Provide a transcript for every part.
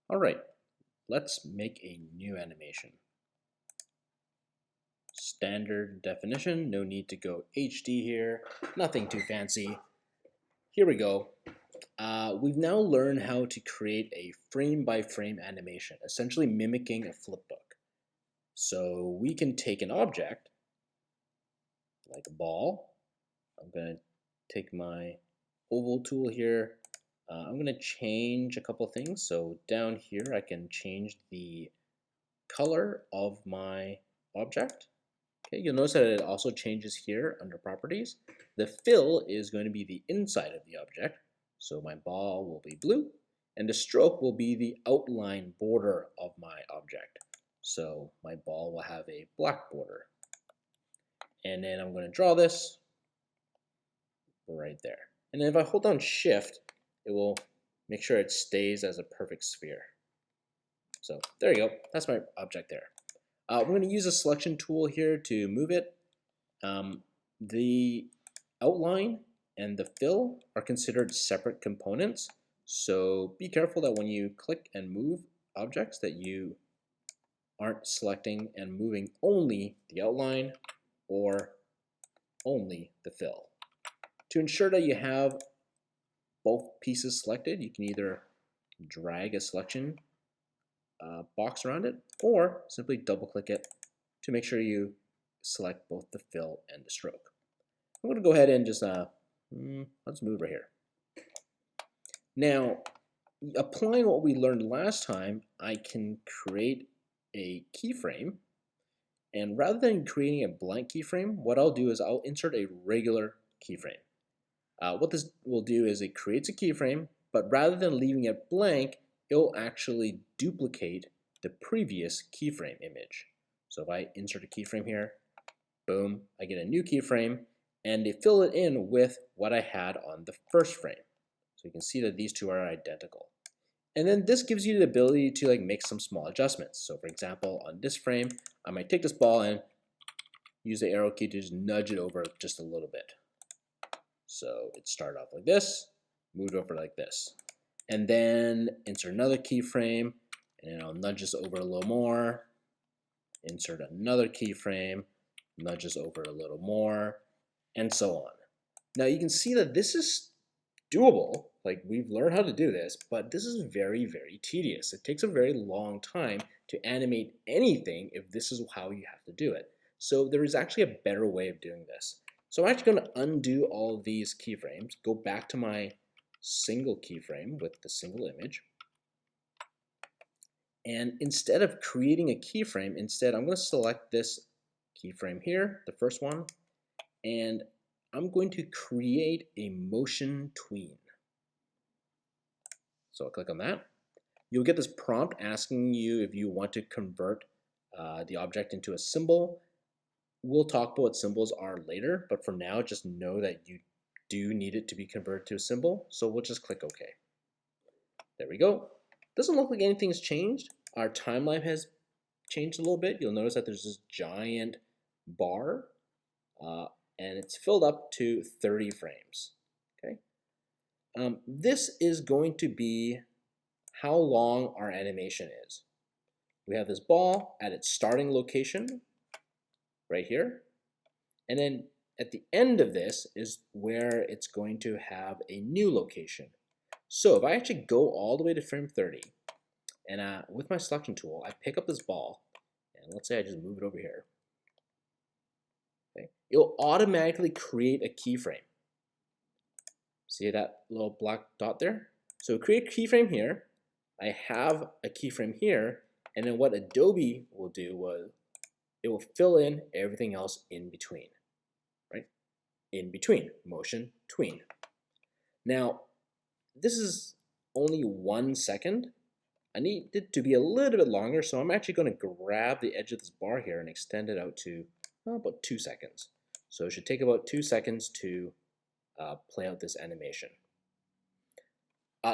All right, let's make a new animation. Standard definition, no need to go HD here, nothing too fancy. Here we go. We've now learned how to create a frame-by-frame animation, essentially mimicking a flipbook. So we can take an object, like a ball. I'm going to take my oval tool here. I'm going to change a couple things. So down here, I can change the color of my object. Okay, you'll notice that it also changes here under properties. The fill is going to be the inside of the object. So my ball will be blue, and the stroke will be the outline border of my object. So my ball will have a black border. And then I'm going to draw this right there. And then if I hold down Shift, it will make sure it stays as a perfect sphere. So there you go. That's my object there. We're going to use a selection tool here to move it. The outline and the fill are considered separate components. So be careful that when you click and move objects that you aren't selecting and moving only the outline or only the fill. To ensure that you have both pieces selected, you can either drag a selection box around it or simply double click it to make sure you select both the fill and the stroke. I'm going to go ahead and just let's move right here. Now, applying what we learned last time, I can create a keyframe, and rather than creating a blank keyframe, what I'll do is I'll insert a regular keyframe. What this will do is it creates a keyframe, but rather than leaving it blank, it will actually duplicate the previous keyframe image. So if I insert a keyframe here, boom, I get a new keyframe, and they fill it in with what I had on the first frame. So you can see that these two are identical. And then this gives you the ability to make some small adjustments. So for example, on this frame, I might take this ball and use the arrow key to just nudge it over just a little bit. So it started off like this, moved over like this. And then insert another keyframe, and then I'll nudge this over a little more. Insert another keyframe, nudge this over a little more, and so on. Now you can see that this is doable. Like, we've learned how to do this, but this is very, very tedious. It takes a very long time to animate anything if this is how you have to do it. So there is actually a better way of doing this. So I'm actually going to undo all of these keyframes, go back to my single keyframe with the single image. And instead of creating a keyframe, instead I'm going to select this keyframe here, the first one, and I'm going to create a motion tween. So I'll click on that. You'll get this prompt asking you if you want to convert the object into a symbol. We'll talk about what symbols are later, but for now, just know that you do need it to be converted to a symbol. So we'll just click OK. There we go. Doesn't look like anything's changed. Our timeline has changed a little bit. You'll notice that there's this giant bar, and it's filled up to 30 frames. Okay. This is going to be how long our animation is. We have this ball at its starting location right here, and then at the end of this is where it's going to have a new location. So if I actually go all the way to frame 30, and with my selection tool, I pick up this ball, and let's say I just move it over here. Okay, it'll automatically create a keyframe. See that little black dot there? So create a keyframe here. I have a keyframe here, and then what Adobe will do was it will fill in everything else in between, right? In between, motion tween. Now, this is only 1 second. I need it to be a little bit longer, so I'm actually going to grab the edge of this bar here and extend it out to about 2 seconds. So it should take about 2 seconds to play out this animation.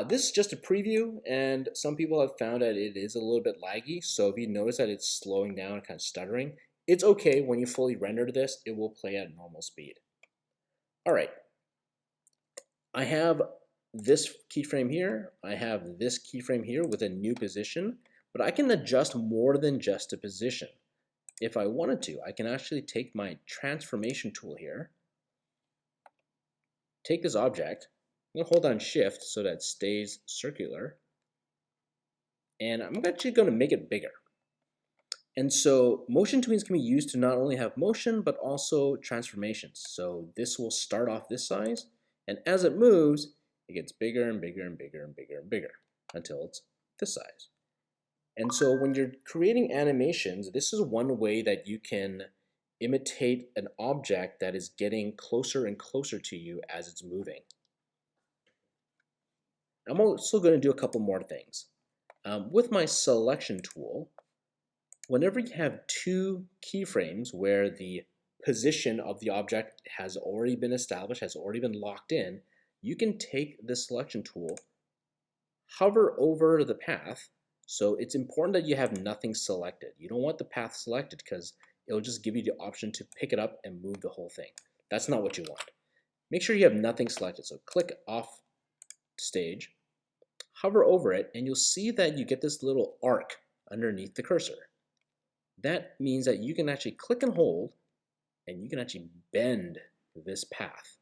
This is just a preview, and some people have found that it is a little bit laggy, so if you notice that it's slowing down and kind of stuttering, it's okay. When you fully render this, it will play at normal speed. All right, I have this keyframe here, I have this keyframe here with a new position, but I can adjust more than just a position. If I wanted to, I can actually take my transformation tool here, take this object, I'm going to hold down shift so that it stays circular, and I'm actually going to make it bigger. And so motion twins can be used to not only have motion, but also transformations. So this will start off this size, and as it moves, it gets bigger and bigger and bigger and bigger and bigger until it's this size. And so when you're creating animations, this is one way that you can imitate an object that is getting closer and closer to you as it's moving. I'm also going to do a couple more things. With my selection tool, whenever you have two keyframes where the position of the object has already been established, has already been locked in, you can take the selection tool, hover over the path. So it's important that you have nothing selected. You don't want the path selected because it'll just give you the option to pick it up and move the whole thing. That's not what you want. Make sure you have nothing selected. So click off stage, hover over it, and you'll see that you get this little arc underneath the cursor. That means that you can actually click and hold, and you can actually bend this path.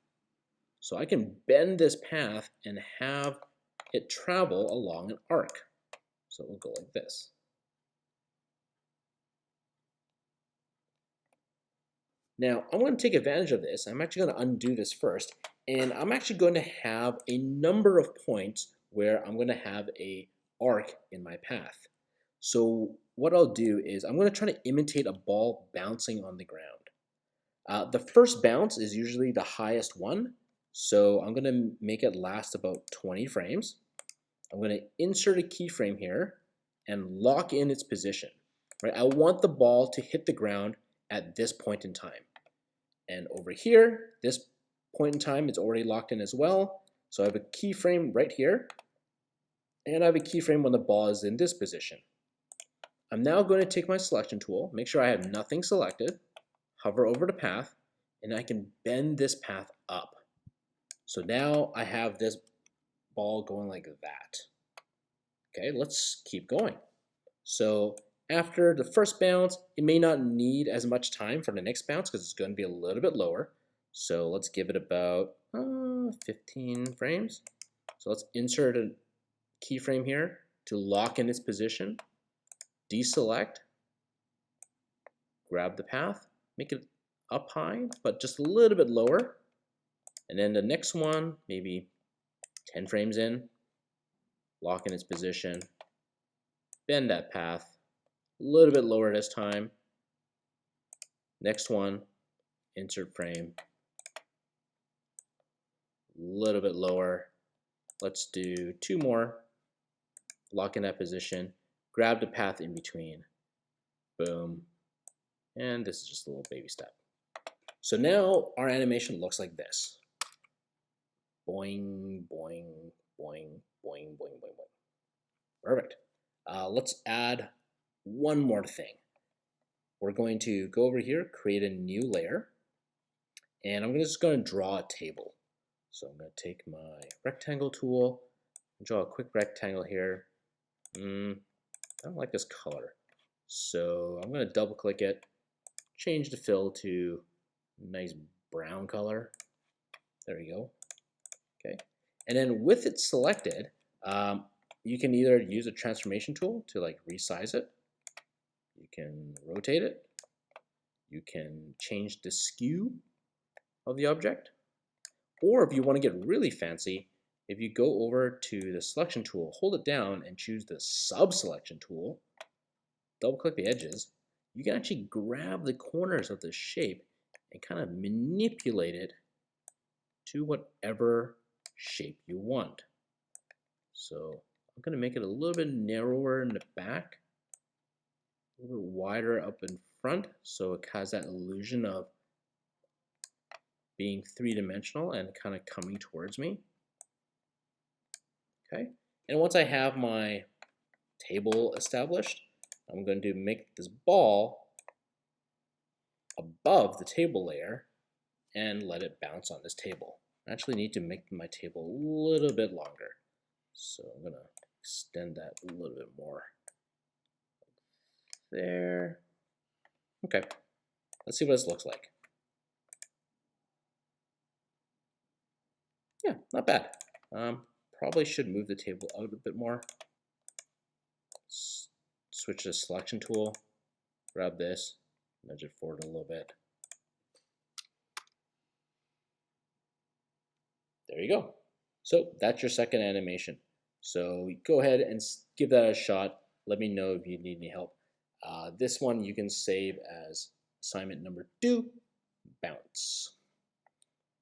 So I can bend this path and have it travel along an arc. So it will go like this. Now I'm going to take advantage of this. I'm actually going to undo this first, and I'm actually going to have a number of points where I'm going to have a arc in my path. So what I'll do is I'm going to try to imitate a ball bouncing on the ground. The first bounce is usually the highest one, so I'm going to make it last about 20 frames. I'm going to insert a keyframe here and lock in its position. Right? I want the ball to hit the ground at this point in time. And over here, this point in time, it's already locked in as well. So I have a keyframe right here, and I have a keyframe when the ball is in this position. I'm now going to take my selection tool, make sure I have nothing selected, hover over the path, and I can bend this path up. So now I have this ball going like that. Okay, let's keep going. So after the first bounce, it may not need as much time for the next bounce because it's going to be a little bit lower. So let's give it about 15 frames. So let's insert a keyframe here to lock in its position. Deselect, grab the path, make it up high, but just a little bit lower. And then the next one, maybe 10 frames in, lock in its position, bend that path, a little bit lower this time. Next one, insert frame, a little bit lower. Let's do 2 more, lock in that position, grab the path in between, boom, and this is just a little baby step. So now our animation looks like this. Boing, boing, boing, boing, boing, boing, boing. Perfect. Let's add one more thing. We're going to go over here, create a new layer, and I'm just going to draw a table. So I'm going to take my rectangle tool and draw a quick rectangle here. I don't like this color. So I'm going to double click it, change the fill to a nice brown color. There we go. Okay. And then with it selected, you can either use a transformation tool to like resize it. You can rotate it. You can change the skew of the object. Or if you want to get really fancy, if you go over to the selection tool, hold it down and choose the sub-selection tool, double click the edges, you can actually grab the corners of the shape and kind of manipulate it to whatever shape you want. So I'm going to make it a little bit narrower in the back, a little bit wider up in front, so it has that illusion of being three-dimensional and kind of coming towards me. Okay, and once I have my table established, I'm going to make this ball above the table layer and let it bounce on this table. I actually need to make my table a little bit longer. So I'm gonna extend that a little bit more. There. Okay, let's see what this looks like. Yeah, not bad. Probably should move the table out a bit more. Switch to the selection tool, grab this, nudge it forward a little bit. There you go. So that's your second animation. So go ahead and give that a shot. Let me know if you need any help. This one you can save as assignment number 2, bounce.